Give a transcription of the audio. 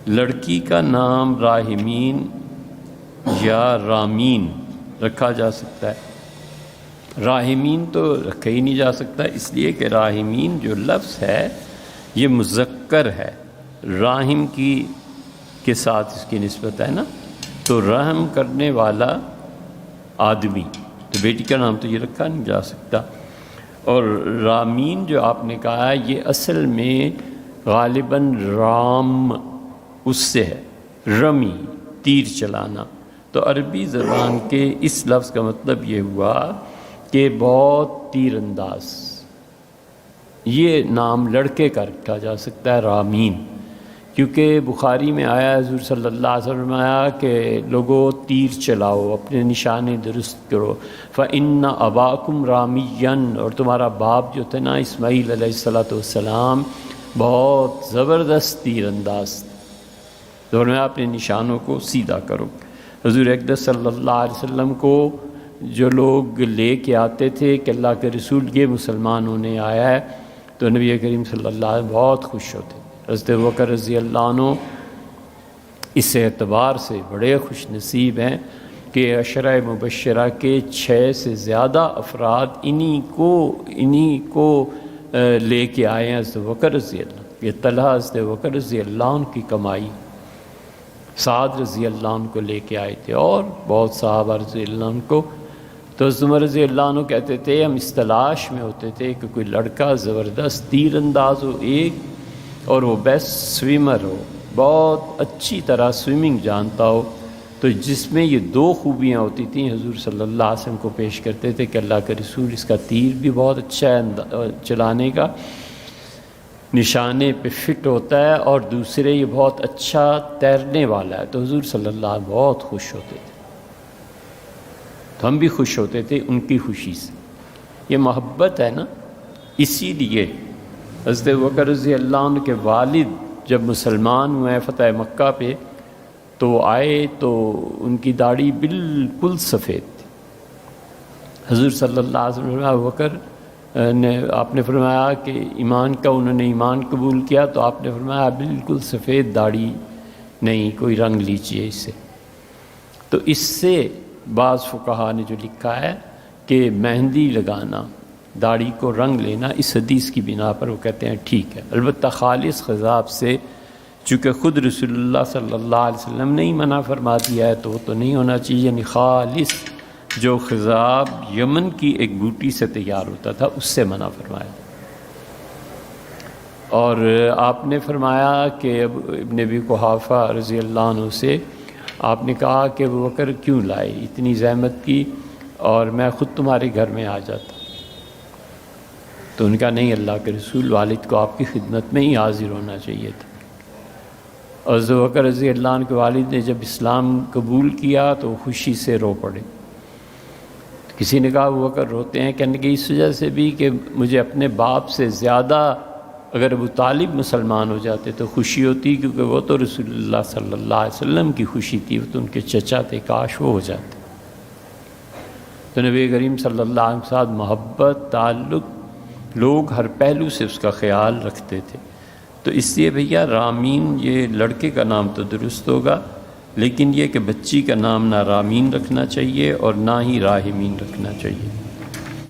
لڑکی کا نام راحمین یا رامین رکھا جا سکتا ہے، راحمین تو رکھا ہی نہیں جا سکتا، اس لیے کہ راحمین جو لفظ ہے یہ مذکر ہے، راحم کے ساتھ اس کی نسبت ہے نا، تو رحم کرنے والا آدمی، تو بیٹی کا نام تو یہ رکھا نہیں جا سکتا۔ اور رامین جو آپ نے کہا ہے یہ اصل میں غالباً رام اس سے ہے، رمی تیر چلانا، تو عربی زبان کے اس لفظ کا مطلب یہ ہوا کہ بہت تیر انداز، یہ نام لڑکے کا رکھا جا سکتا ہے رامین، کیونکہ بخاری میں آیا حضور صلی اللہ علیہ وسلم آیا کہ لوگوں تیر چلاؤ، اپنے نشانے درست کرو، فَإِنَّ أَبَاكُمْ رَامِيًّا، اور تمہارا باپ جو تھے نا اسماعیل علیہ السلام بہت زبردست تیر انداز، تو میں اپنے نشانوں کو سیدھا کرو۔ حضور اقدس صلی اللہ علیہ وسلم کو جو لوگ لے کے آتے تھے کہ اللہ کے رسول یہ مسلمان ہونے آیا ہے، تو نبی کریم صلی اللہ علیہ وسلم بہت خوش ہوتے۔ حضرت ابوبکر رضی اللہ عنہ اس اعتبار سے بڑے خوش نصیب ہیں کہ عشرہ مبشرہ کے 6 سے زیادہ افراد انہی کو لے کے آئے ہیں حضرت ابوبکر رضی اللہ عنہ۔ یہ طلحہ حضرت ابوبکر رضی اللہ عنہ کی کمائی، سعد رضی اللہ عنہ کو لے کے آئے تھے اور بہت صحابہ رضی اللہ عنہ کو۔ تو حضرت عمر رضی اللہ عنہ کہتے تھے ہم اس تلاش میں ہوتے تھے کہ کوئی لڑکا زبردست تیر انداز ہو ایک، اور وہ بیسٹ سویمر ہو، بہت اچھی طرح سوئمنگ جانتا ہو، تو جس میں یہ 2 خوبیاں ہوتی تھیں حضور صلی اللہ علیہ وسلم کو پیش کرتے تھے کہ اللہ کے رسول اس کا تیر بھی بہت اچھا ہے چلانے کا، نشانے پہ فٹ ہوتا ہے، اور دوسرے یہ بہت اچھا تیرنے والا ہے، تو حضور صلی اللہ علیہ وسلم بہت خوش ہوتے تھے، تو ہم بھی خوش ہوتے تھے ان کی خوشی سے۔ یہ محبت ہے نا، اسی لیے حضرت ابوبکر رضی اللہ عنہ کے والد جب مسلمان ہوئے فتح مکہ پہ تو آئے تو ان کی داڑھی بالکل سفید تھی۔ حضور صلی اللہ علیہ وسلم ابوبکر نے آپ نے فرمایا کہ ایمان کا انہوں نے ایمان قبول کیا، تو آپ نے فرمایا بالکل سفید داڑھی نہیں، کوئی رنگ لیجیے اس سے۔ تو اس سے بعض فقہا نے جو لکھا ہے کہ مہندی لگانا، داڑھی کو رنگ لینا، اس حدیث کی بنا پر وہ کہتے ہیں ٹھیک ہے، البتہ خالص خضاب سے، چونکہ خود رسول اللہ صلی اللہ علیہ وسلم نے ہی منع فرما دیا ہے تو وہ تو نہیں ہونا چاہیے، یعنی خالص جو خضاب یمن کی ایک بوٹی سے تیار ہوتا تھا اس سے منع فرمایا۔ اور آپ نے فرمایا کہ ابن ابی قحافہ رضی اللہ عنہ سے آپ نے کہا کہ ابوبکر کیوں لائے، اتنی زحمت کی، اور میں خود تمہارے گھر میں آ جاتا، تو ان کا نہیں، اللہ کے رسول والد کو آپ کی خدمت میں ہی حاضر ہونا چاہیے تھا۔ اور ابوبکر رضی اللہ عنہ کے والد نے جب اسلام قبول کیا تو خوشی سے رو پڑے۔ کسی نے کہا ابوبکر روتے ہیں، کہنے کہ اس وجہ سے بھی کہ مجھے اپنے باپ سے زیادہ اگر ابو طالب مسلمان ہو جاتے تو خوشی ہوتی، کیونکہ وہ تو رسول اللہ صلی اللہ علیہ وسلم کی خوشی تھی، وہ تو ان کے چچا تھے، کاش وہ ہو جاتے۔ تو نبی کریم صلی اللہ علیہ وسلم کے ساتھ محبت، تعلق، لوگ ہر پہلو سے اس کا خیال رکھتے تھے، تو اس لیے بھیا رامین یہ لڑکے کا نام تو درست ہوگا، لیکن یہ کہ بچی کا نام نہ رامین رکھنا چاہیے اور نہ ہی راحمین رکھنا چاہیے۔